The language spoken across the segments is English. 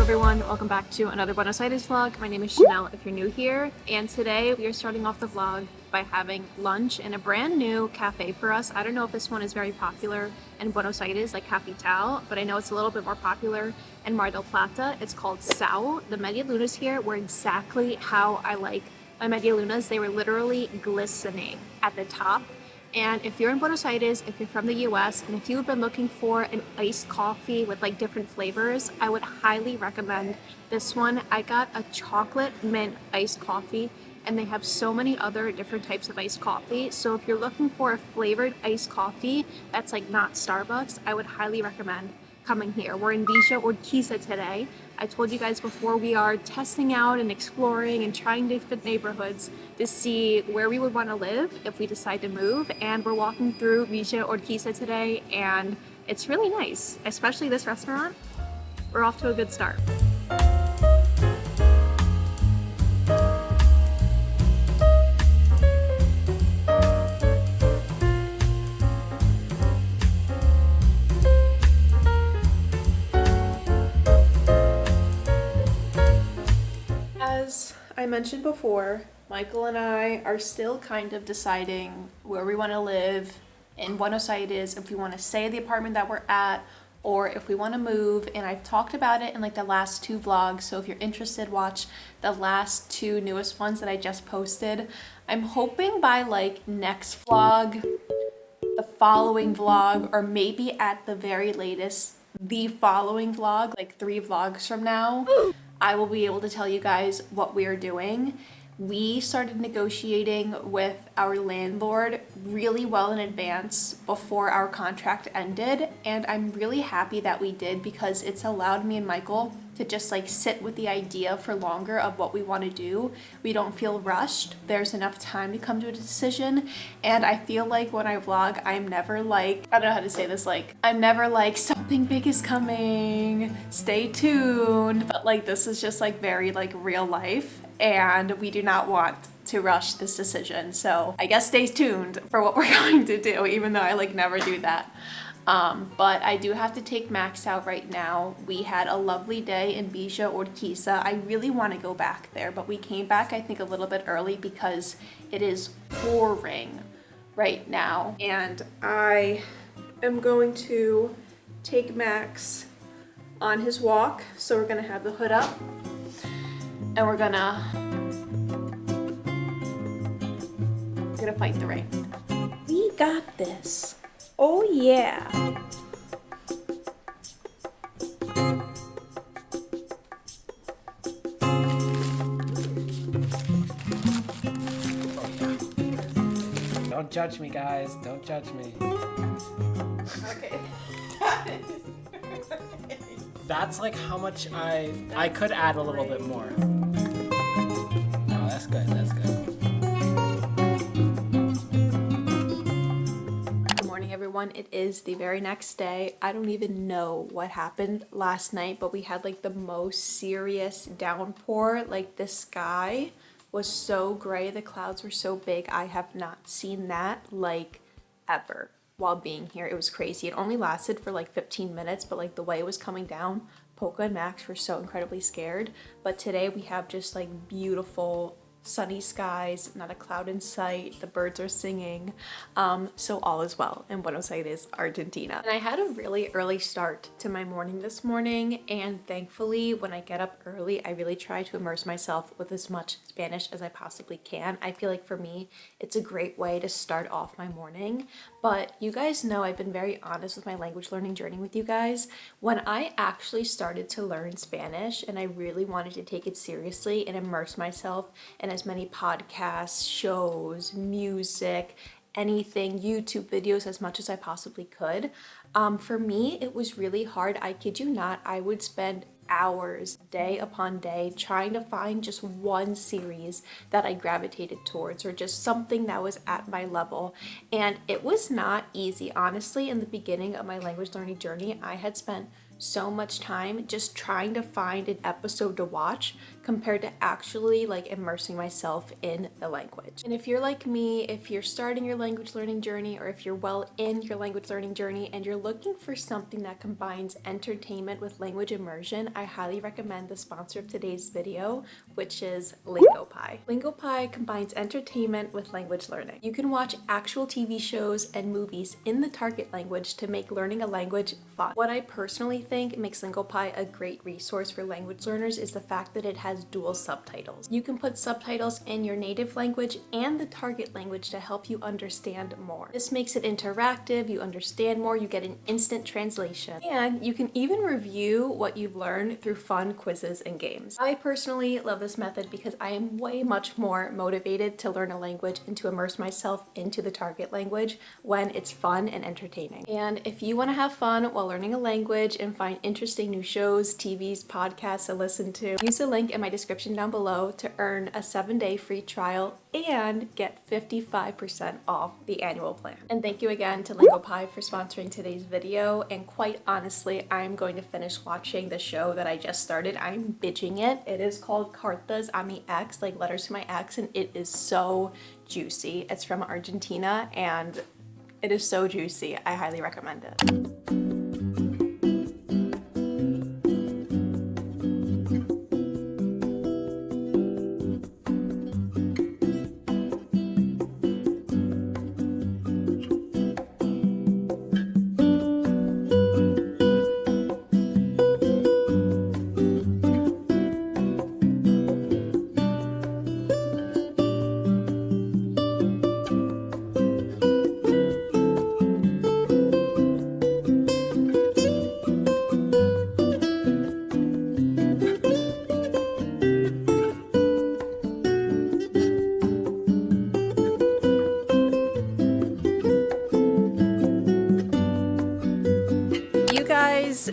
everyone, welcome back to another Buenos Aires vlog. My name is Chanel if you're new here, and today we are starting off the vlog by having lunch in a brand new cafe for us. I don't know if this one is very popular in Buenos Aires, like Capital, but I know it's a little bit more popular in Mar del Plata. It's called Sao. The media lunas here were exactly how I like my media lunas. They were literally glistening at the top. And if you're in Buenos Aires, if you're from the US, and if you've been looking for an iced coffee with like different flavors, I would highly recommend this one. I got a chocolate mint iced coffee, and they have so many other different types of iced coffee. So if you're looking for a flavored iced coffee that's like not Starbucks, I would highly recommend coming here. We're in Villa Urquiza today. I told you guys before, we are testing out and exploring and trying different neighborhoods to see where we would want to live if we decide to move. And we're walking through Villa Urquiza today, and it's really nice, especially this restaurant. We're off to a good start. As I mentioned before, Michael and I are still kind of deciding where we want to live in Buenos Aires, if we want to stay at the apartment that we're at, or if we want to move. And I've talked about it in like the last two vlogs, so if you're interested, watch the last two newest ones that I just posted. I'm hoping by like next vlog, the following vlog, or maybe at the very latest, the following vlog, like 3 vlogs from now, I will be able to tell you guys what we are doing. We started negotiating with our landlord really well in advance before our contract ended, and I'm really happy that we did, because it's allowed me and Michael to just like sit with the idea for longer of what we want to do. We don't feel rushed. There's enough time to come to a decision, and I feel like when I vlog, I'm never like, I don't know how to say this, like I'm never like something big is coming, stay tuned, but like this is just like very like real life, and we do not want to rush this decision. So I guess stay tuned for what we're going to do, even though I like never do that. But I do have to take Max out right now. We had a lovely day in Villa Urquiza. I really want to go back there, but we came back I think a little bit early because it is pouring right now. And I am going to take Max on his walk. So we're gonna have the hood up, and we're gonna fight the rain. We got this. Oh yeah. Don't judge me, guys. Don't judge me. Okay. That's like how much I could add a little bit more. Oh, that's good. That's good. Everyone, it is the very next day. I don't even know what happened last night, but we had like the most serious downpour. Like the sky was so gray, the clouds were so big. I have not seen that like ever while being here. It was crazy. It only lasted for like 15 minutes, but like the way it was coming down, Polka and Max were so incredibly scared. But today we have just like beautiful sunny skies, not a cloud in sight, the birds are singing, so all is well in Buenos Aires, Argentina. And I had a really early start to my morning this morning, and thankfully when I get up early, I really try to immerse myself with as much Spanish as I possibly can. I feel like for me, it's a great way to start off my morning. But you guys know I've been very honest with my language learning journey with you guys. When I actually started to learn Spanish and I really wanted to take it seriously and immerse myself in as many podcasts, shows, music, anything, YouTube videos, as much as I possibly could, for me, it was really hard. I kid you not, I would spend hours, day upon day, trying to find just one series that I gravitated towards, or just something that was at my level. And it was not easy. Honestly, in the beginning of my language learning journey, I had spent so much time just trying to find an episode to watch compared to actually like immersing myself in the language. And if you're like me, if you're starting your language learning journey, or if you're well in your language learning journey and you're looking for something that combines entertainment with language immersion, I highly recommend the sponsor of today's video, which is LingoPie. LingoPie combines entertainment with language learning. You can watch actual TV shows and movies in the target language to make learning a language fun. What I personally think makes LingoPie a great resource for language learners is the fact that it has dual subtitles. You can put subtitles in your native language and the target language to help you understand more. This makes it interactive, you understand more, you get an instant translation, and you can even review what you've learned through fun quizzes and games. I personally love this method because I am way much more motivated to learn a language and to immerse myself into the target language when it's fun and entertaining. And if you want to have fun while learning a language and find interesting new shows, TVs, podcasts to listen to, use the link in my description down below to earn a 7-day free trial and get 55% off the annual plan. And thank you again to LingoPie for sponsoring today's video. And quite honestly, I'm going to finish watching the show that I just started. I'm binging it. It is called Cartas a mi ex, like letters to my ex, and it is so juicy. It's from Argentina and it is so juicy. I highly recommend it.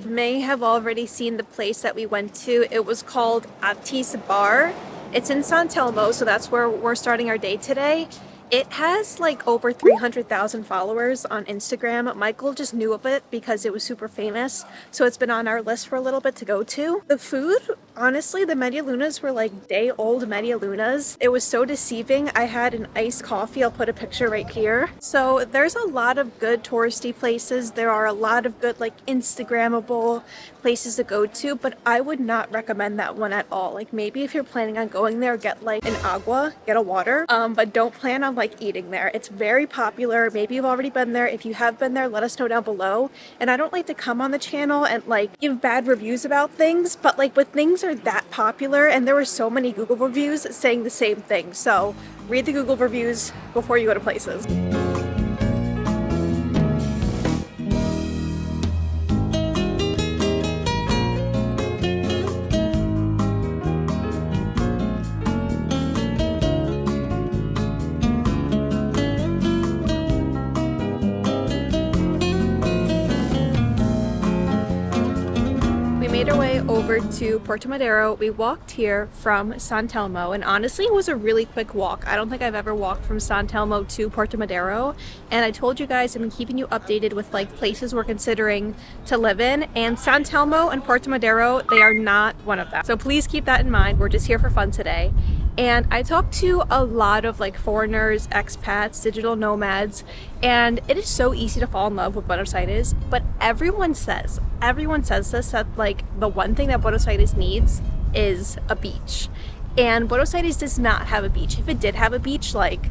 May have already seen the place that we went to. It was called Atis Bar. It's in San Telmo, so that's where we're starting our day today. It has like over 300,000 followers on Instagram. Michael just knew of it because it was super famous, so it's been on our list for a little bit to go to. The food, honestly, the media lunas were like day-old media lunas. It was so deceiving. I had an iced coffee. I'll put a picture right here. So there's a lot of good touristy places. There are a lot of good like Instagrammable places to go to, but I would not recommend that one at all. Like maybe if you're planning on going there, get like an agua, get a water, but don't plan on like eating there. It's very popular. Maybe you've already been there. If you have been there, let us know down below. And I don't like to come on the channel and like give bad reviews about things, but like when things are that popular, and there were so many Google reviews saying the same thing. So read the Google reviews before you go to places. Made our way over to Puerto Madero. We walked here from San Telmo, and honestly it was a really quick walk. I don't think I've ever walked from San Telmo to Puerto Madero, and I told you guys I've been keeping you updated with like places we're considering to live in, and San Telmo and Puerto Madero, they are not one of them. So please keep that in mind. We're just here for fun today. And I talked to a lot of like foreigners, expats, digital nomads, and it is so easy to fall in love with Buenos Aires, but everyone says this, that like the one thing that Buenos Aires needs is a beach. And Buenos Aires does not have a beach. If it did have a beach, like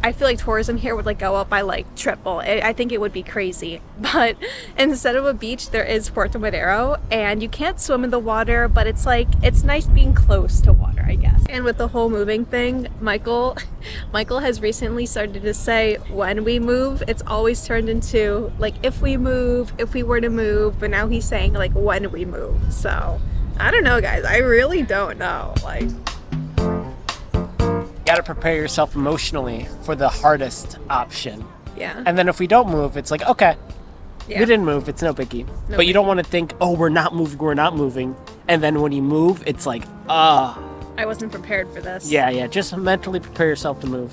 I feel like tourism here would like go up by like triple. I think it would be crazy. But instead of a beach, there is Puerto Madero, and you can't swim in the water, but it's like, it's nice being close to water, I guess. And with the whole moving thing, Michael has recently started to say when we move. It's always turned into like if we move, if we were to move, but now he's saying like when we move. So I don't know, guys. I really don't know. Like, You gotta prepare yourself emotionally for the hardest option. yeah. And then if we don't move, it's like, okay, Yeah. we didn't move, it's no biggie. But you don't want to think, oh, we're not moving. And then when you move, it's like, I wasn't prepared for this. yeah, just mentally prepare yourself to move.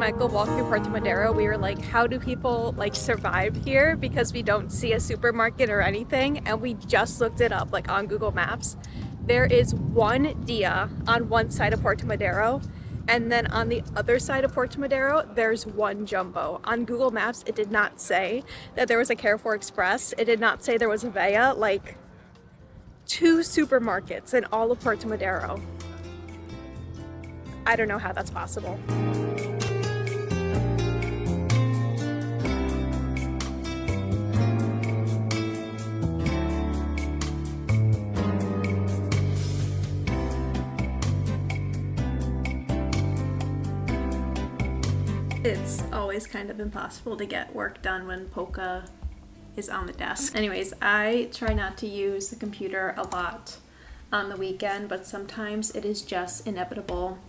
Michael walked through Puerto Madero, we were like, how do people like survive here? Because we don't see a supermarket or anything. And we just looked it up like on Google Maps. There is one Dia on one side of Puerto Madero. And then on the other side of Puerto Madero, there's one Jumbo. On Google Maps, it did not say that there was a Carrefour Express. It did not say there was a Vea, like 2 supermarkets in all of Puerto Madero. I don't know how that's possible. It's always kind of impossible to get work done when Polka is on the desk. Anyways, I try not to use the computer a lot on the weekend, but sometimes it is just inevitable.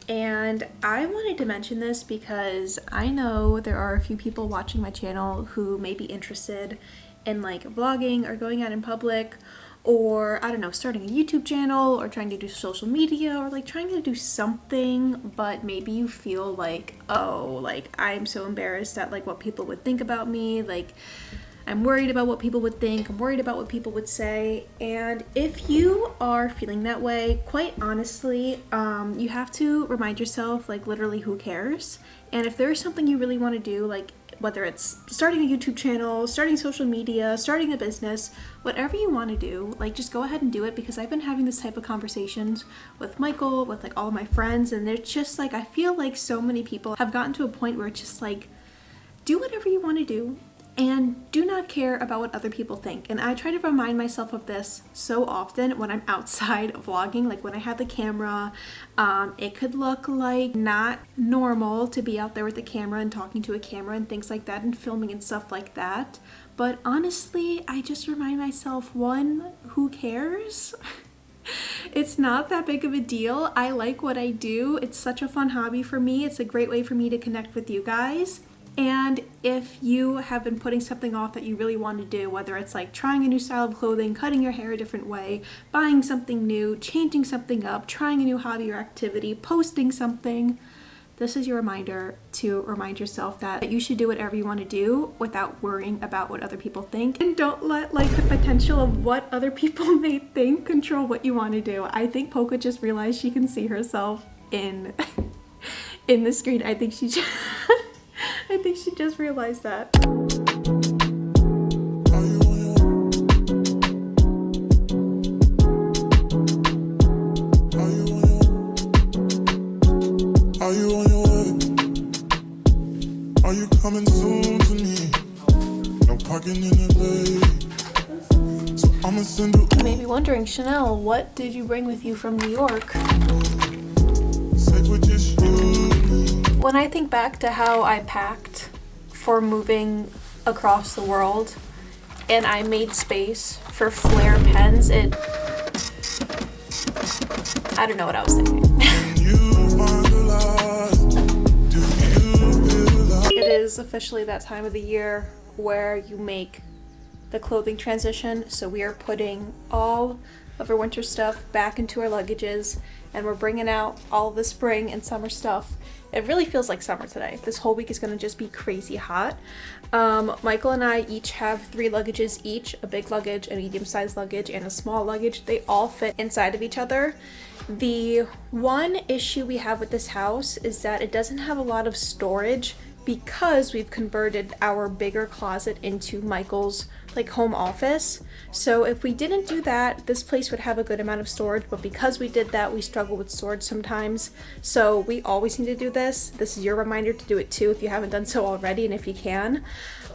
And I wanted to mention this because I know there are a few people watching my channel who may be interested in like vlogging or going out in public, or I don't know, starting a YouTube channel or trying to do social media or like trying to do something, but maybe you feel like, oh, like I'm so embarrassed at like what people would think about me, like I'm worried about what people would think, I'm worried about what people would say. And if you are feeling that way, quite honestly, you have to remind yourself, like literally who cares? And if there's something you really want to do, like whether it's starting a YouTube channel, starting social media, starting a business, whatever you want to do, like just go ahead and do it, because I've been having this type of conversations with Michael, with like all of my friends, and it's just like I feel like so many people have gotten to a point where it's just like, do whatever you want to do and do not care about what other people think. And I try to remind myself of this so often when I'm outside vlogging, like when I have the camera. It could look like not normal to be out there with the camera and talking to a camera and things like that and filming and stuff like that. But honestly, I just remind myself, one, who cares? It's not that big of a deal. I like what I do. It's such a fun hobby for me. It's a great way for me to connect with you guys. And if you have been putting something off that you really want to do, whether it's like trying a new style of clothing, cutting your hair a different way, buying something new, changing something up, trying a new hobby or activity, posting something, this is your reminder to remind yourself that you should do whatever you want to do without worrying about what other people think. And don't let like the potential of what other people may think control what you want to do. I think Polka just realized she can see herself in the screen. I think she just realized that. Are you on your way? Are you coming soon to me? No parking in LA, so I'ma send You may be wondering, Chanel, what did you bring with you from New York? Say what just you. When I think back to how I packed for moving across the world and I made space for Flair pens, I don't know what I was thinking. It is officially that time of the year where you make the clothing transition, so we are putting all of our winter stuff back into our luggages and we're bringing out all the spring and summer stuff. It really feels like summer today. This whole week is going to just be crazy hot. Michael and I each have 3 luggages each, a big luggage, a medium-sized luggage, and a small luggage. They all fit inside of each other. The one issue we have with this house is that it doesn't have a lot of storage because we've converted our bigger closet into Michael's like home office. So if we didn't do that, this place would have a good amount of storage, but because we did that, we struggle with storage sometimes. So we always need to do this. This is your reminder to do it too if you haven't done so already and if you can.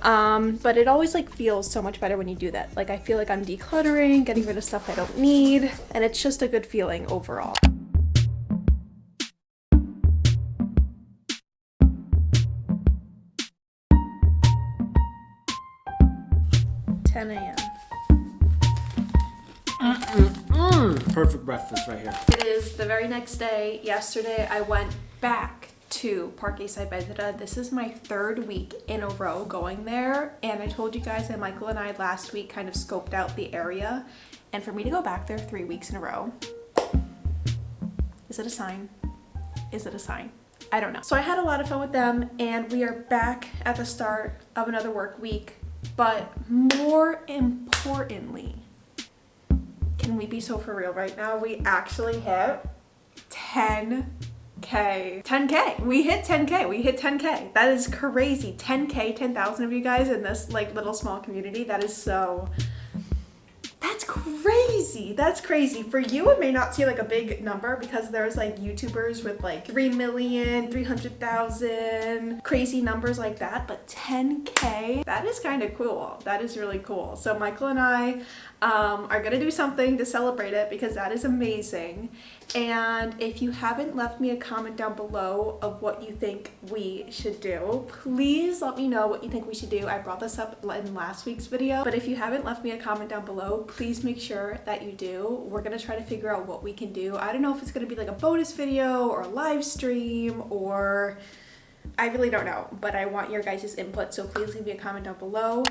But it always like feels so much better when you do that. Like I feel like I'm decluttering, getting rid of stuff I don't need, and it's just a good feeling overall. 10 a.m. Perfect breakfast right here. It is the very next day. Yesterday I went back to Parque Saavedra. This is my 3rd week in a row going there, and I told you guys that Michael and I last week kind of scoped out the area, and for me to go back there 3 weeks in a row, is it a sign? Is it a sign? I don't know. So I had a lot of fun with them, and we are back at the start of another work week. But more importantly, can we be so for real right now? We actually hit 10K. 10K. We hit 10K. We hit 10K. That is crazy. 10K, 10,000 of you guys in this like little small community. That's crazy. That's crazy. For you, it may not seem like a big number because there's like YouTubers with like 3 million, 300,000, crazy numbers like that. But 10K, that is kind of cool. That is really cool. So Michael and I are gonna do something to celebrate it because that is amazing. And if you haven't left me a comment down below of what you think we should do, please let me know what you think we should do. I brought this up in last week's video, but if you haven't left me a comment down below, please make sure that you do. We're gonna try to figure out what we can do. I don't know if it's gonna be like a bonus video or a live stream or I really don't know, but I want your guys' input, so please leave me a comment down below.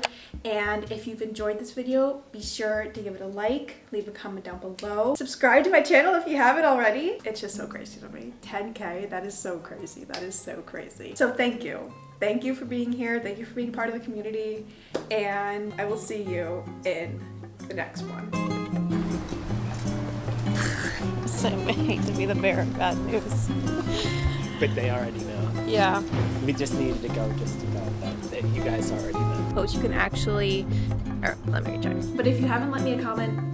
And if you've enjoyed this video, be sure to give it a like, leave a comment down below. Subscribe to my channel if you haven't already. It's just so crazy to me. 10K, that is so crazy. That is so crazy. So thank you. Thank you for being here. Thank you for being part of the community. And I will see you in the next one. So I hate to be the bearer of bad news. But they already know. Yeah. We just needed to go just to know that you guys already know. Post, you can actually, or let me try. But if you haven't left me a comment